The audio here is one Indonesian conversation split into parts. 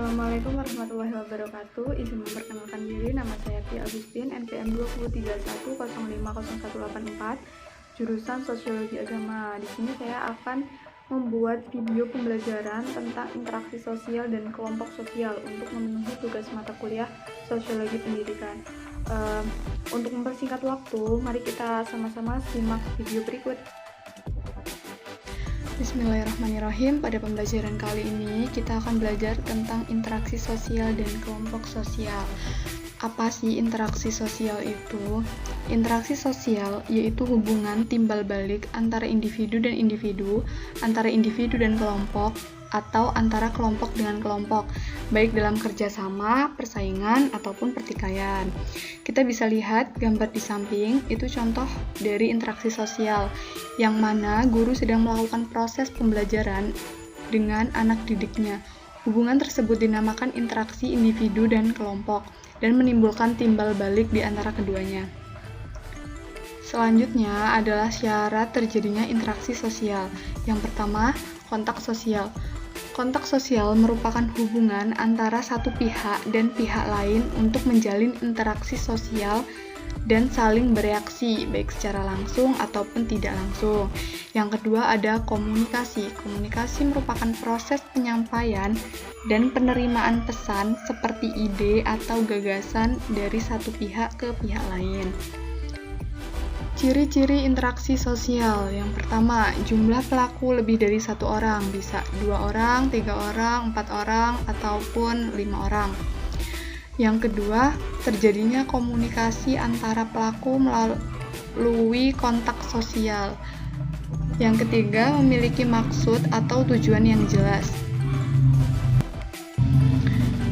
Assalamualaikum warahmatullahi wabarakatuh. Izin memperkenalkan diri, nama saya Tia Agustin, NPM 20310501884, jurusan Sosiologi Agama. Di sini saya akan membuat video pembelajaran tentang interaksi sosial dan kelompok sosial untuk memenuhi tugas mata kuliah Sosiologi Pendidikan. Untuk mempersingkat waktu, mari kita sama-sama simak video berikut. Bismillahirrahmanirrahim. Pada pembelajaran kali ini kita akan belajar tentang interaksi sosial dan kelompok sosial. Apa sih interaksi sosial itu? Interaksi sosial yaitu hubungan timbal balik antara individu dan individu, antara individu dan kelompok, atau antara kelompok dengan kelompok, baik dalam kerjasama, persaingan, ataupun pertikaian. Kita bisa lihat gambar di samping, itu contoh dari interaksi sosial, yang mana guru sedang melakukan proses pembelajaran dengan anak didiknya. Hubungan tersebut dinamakan interaksi individu dan kelompok, dan menimbulkan timbal balik di antara keduanya. Selanjutnya adalah syarat terjadinya interaksi sosial. Yang pertama, kontak sosial. Kontak sosial merupakan hubungan antara satu pihak dan pihak lain untuk menjalin interaksi sosial dan saling bereaksi, baik secara langsung ataupun tidak langsung. Yang kedua ada komunikasi. Komunikasi merupakan proses penyampaian dan penerimaan pesan seperti ide atau gagasan dari satu pihak ke pihak lain. Ciri-ciri interaksi sosial. Yang pertama, jumlah pelaku lebih dari satu orang, bisa 2 orang, 3 orang, 4 orang, ataupun 5 orang. Yang kedua, terjadinya komunikasi antara pelaku melalui kontak sosial. Yang ketiga, memiliki maksud atau tujuan yang jelas.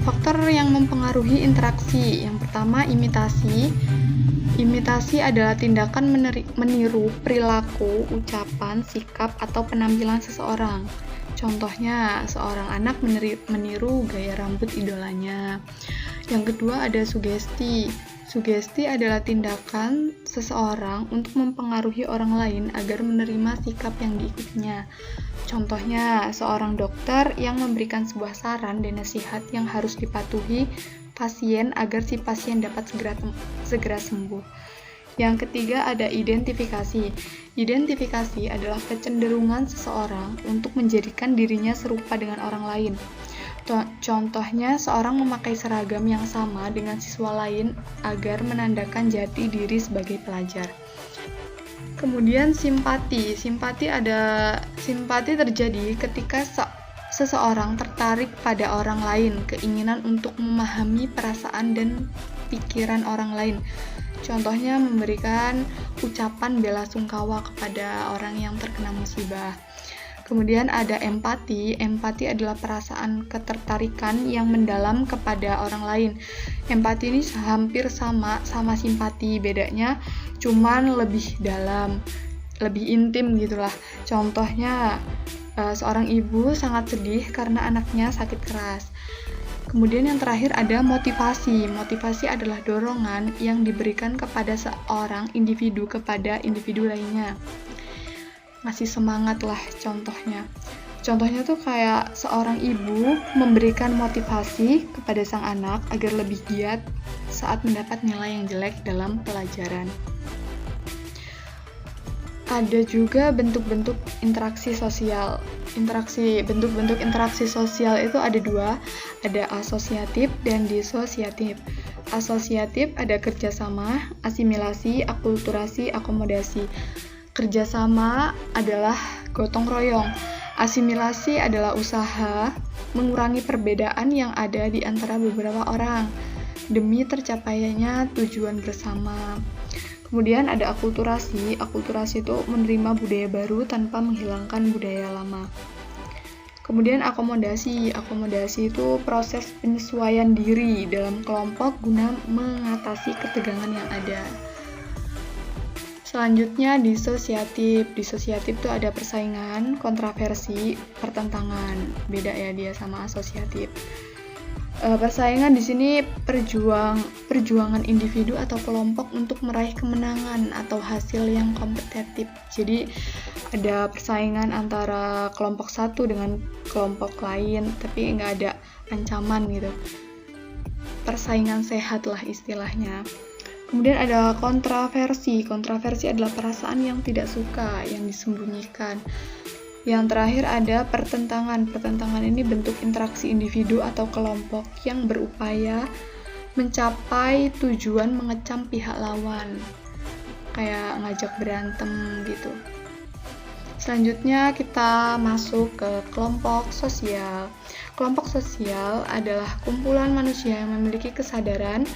Faktor yang mempengaruhi interaksi. Yang pertama, imitasi. Imitasi adalah tindakan meniru perilaku, ucapan, sikap, atau penampilan seseorang. Contohnya, seorang anak meniru gaya rambut idolanya. Yang kedua ada sugesti. Sugesti adalah tindakan seseorang untuk mempengaruhi orang lain agar menerima sikap yang diikutinya. Contohnya, seorang dokter yang memberikan sebuah saran dan nasihat yang harus dipatuhi pasien agar si pasien dapat segera sembuh. Yang ketiga ada identifikasi. Identifikasi adalah kecenderungan seseorang untuk menjadikan dirinya serupa dengan orang lain. Contohnya, seorang memakai seragam yang sama dengan siswa lain agar menandakan jati diri sebagai pelajar. Kemudian simpati. Simpati terjadi ketika seseorang tertarik pada orang lain, keinginan untuk memahami perasaan dan pikiran orang lain. Contohnya memberikan ucapan bela sungkawa kepada orang yang terkena musibah. Kemudian ada empati. Empati adalah perasaan ketertarikan yang mendalam kepada orang lain. Empati ini hampir sama simpati, bedanya cuman lebih dalam, lebih intim gitulah. Contohnya, seorang ibu sangat sedih karena anaknya sakit keras. Kemudian yang terakhir ada motivasi. Motivasi adalah dorongan yang diberikan kepada seorang individu kepada individu lainnya. Ngasih semangat lah contohnya. Contohnya tuh kayak seorang ibu memberikan motivasi kepada sang anak agar lebih giat saat mendapat nilai yang jelek dalam pelajaran. Ada juga bentuk-bentuk interaksi sosial. Bentuk-bentuk interaksi sosial itu ada 2, ada asosiatif dan disosiatif. Asosiatif ada kerjasama, asimilasi, akulturasi, akomodasi. Kerjasama adalah gotong royong. Asimilasi adalah usaha mengurangi perbedaan yang ada di antara beberapa orang demi tercapainya tujuan bersama. Kemudian ada akulturasi. Akulturasi itu menerima budaya baru tanpa menghilangkan budaya lama. Kemudian akomodasi. Akomodasi itu proses penyesuaian diri dalam kelompok guna mengatasi ketegangan yang ada. Selanjutnya disosiatif. Disosiatif itu ada persaingan, kontroversi, pertentangan. Beda ya dia sama asosiatif. Persaingan di sini perjuangan individu atau kelompok untuk meraih kemenangan atau hasil yang kompetitif. Jadi ada persaingan antara kelompok satu dengan kelompok lain, tapi nggak ada ancaman gitu. Persaingan sehat lah istilahnya. Kemudian ada kontraversi. Kontraversi adalah perasaan yang tidak suka, yang disembunyikan. Yang terakhir ada pertentangan. Pertentangan ini bentuk interaksi individu atau kelompok yang berupaya mencapai tujuan mengecam pihak lawan, kayak ngajak berantem gitu. Selanjutnya kita masuk ke kelompok sosial. Kelompok sosial adalah kumpulan manusia yang memiliki kesadaran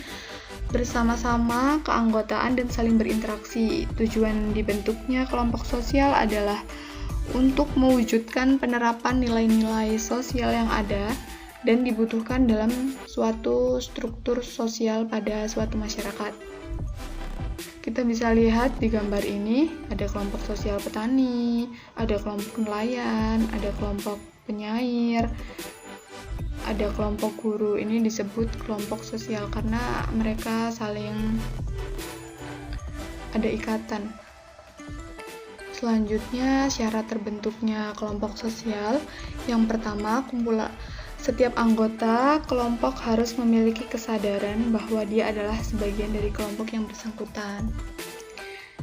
bersama-sama, keanggotaan, dan saling berinteraksi. Tujuan dibentuknya kelompok sosial adalah untuk mewujudkan penerapan nilai-nilai sosial yang ada dan dibutuhkan dalam suatu struktur sosial pada suatu masyarakat. Kita bisa lihat di gambar ini, ada kelompok sosial petani, ada kelompok nelayan, ada kelompok penyair, ada kelompok guru. Ini disebut kelompok sosial karena mereka saling ada ikatan. Selanjutnya, syarat terbentuknya kelompok sosial. Yang pertama, setiap anggota kelompok harus memiliki kesadaran bahwa dia adalah sebagian dari kelompok yang bersangkutan.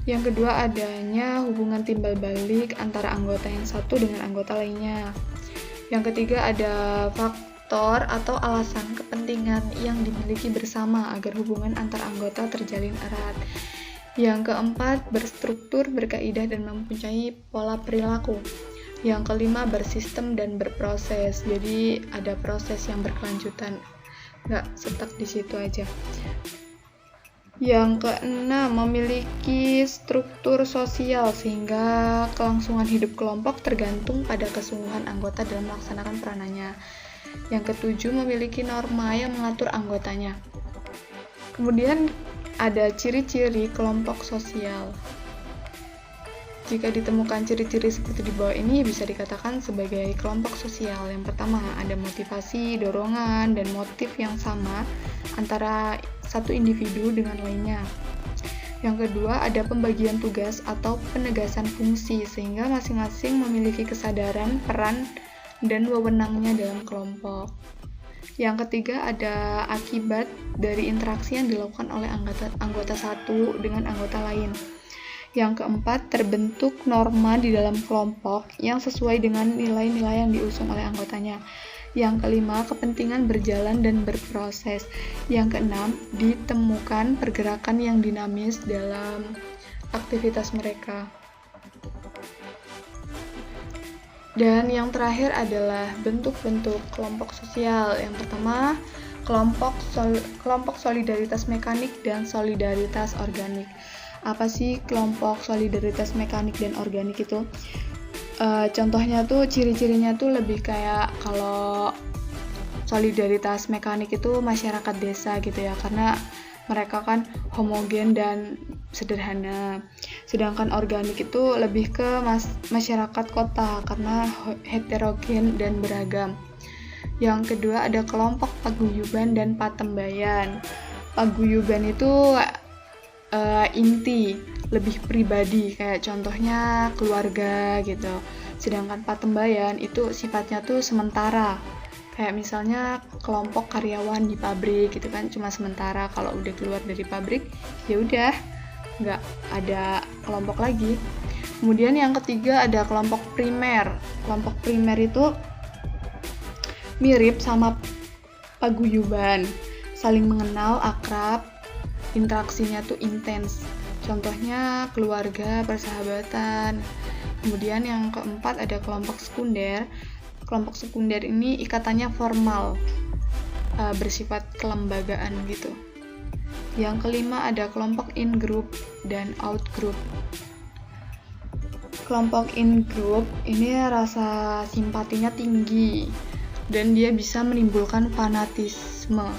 Yang kedua, adanya hubungan timbal balik antara anggota yang satu dengan anggota lainnya. Yang ketiga, ada faktor atau alasan kepentingan yang dimiliki bersama agar hubungan antar anggota terjalin erat. Yang keempat, berstruktur, berkaidah, dan mempunyai pola perilaku. Yang kelima, bersistem dan berproses. Jadi ada proses yang berkelanjutan, nggak stuck di situ aja. Yang keenam, memiliki struktur sosial sehingga kelangsungan hidup kelompok tergantung pada kesungguhan anggota dalam melaksanakan peranannya. Yang ketujuh, memiliki norma yang mengatur anggotanya. Kemudian ada ciri-ciri kelompok sosial. Jika ditemukan ciri-ciri seperti di bawah ini, bisa dikatakan sebagai kelompok sosial. Yang pertama, ada motivasi, dorongan, dan motif yang sama antara satu individu dengan lainnya. Yang kedua, ada pembagian tugas atau penegasan fungsi, sehingga masing-masing memiliki kesadaran, peran, dan wewenangnya dalam kelompok. Yang ketiga, ada akibat dari interaksi yang dilakukan oleh anggota satu dengan anggota lain. Yang keempat, terbentuk norma di dalam kelompok yang sesuai dengan nilai-nilai yang diusung oleh anggotanya. Yang kelima, kepentingan berjalan dan berproses. Yang keenam, ditemukan pergerakan yang dinamis dalam aktivitas mereka. Dan yang terakhir adalah bentuk-bentuk kelompok sosial. Yang pertama, kelompok solidaritas mekanik dan solidaritas organik. Apa sih kelompok solidaritas mekanik dan organik itu? Contohnya tuh, ciri-cirinya tuh lebih kayak kalau solidaritas mekanik itu masyarakat desa gitu ya, karena mereka kan homogen dan sederhana. Sedangkan organik itu lebih ke masyarakat kota karena heterogen dan beragam. Yang kedua, ada kelompok paguyuban dan patembayan. Paguyuban itu inti, lebih pribadi, kayak contohnya keluarga gitu. Sedangkan patembayan itu sifatnya tuh sementara, kayak misalnya kelompok karyawan di pabrik gitu kan, cuma sementara. Kalau udah keluar dari pabrik ya udah nggak ada kelompok lagi. Kemudian yang ketiga, ada kelompok primer. Kelompok primer itu mirip sama paguyuban, saling mengenal, akrab, interaksinya tuh intens. Contohnya keluarga, persahabatan. Kemudian yang keempat, ada kelompok sekunder. Kelompok sekunder ini ikatannya formal, bersifat kelembagaan gitu. Yang kelima, ada kelompok in-group dan out-group. Kelompok in-group ini rasa simpatinya tinggi dan dia bisa menimbulkan fanatisme.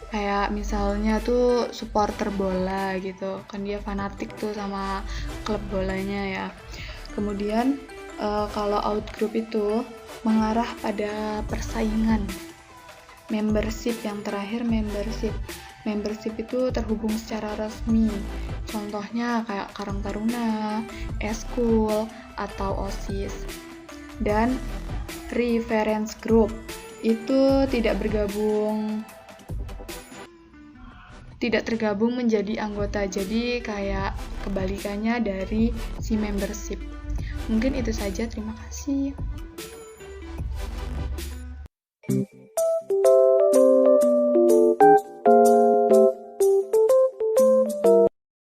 Kayak misalnya tuh supporter bola gitu, kan dia fanatik tuh sama klub bolanya ya. Kemudian kalau outgroup itu mengarah pada persaingan. Membership, yang terakhir membership. Membership itu terhubung secara resmi. Contohnya kayak Karang Taruna, Eskul, atau OSIS. Dan reference group. itu tidak tergabung menjadi anggota. Jadi kayak kebalikannya dari si membership. Mungkin itu saja, terima kasih.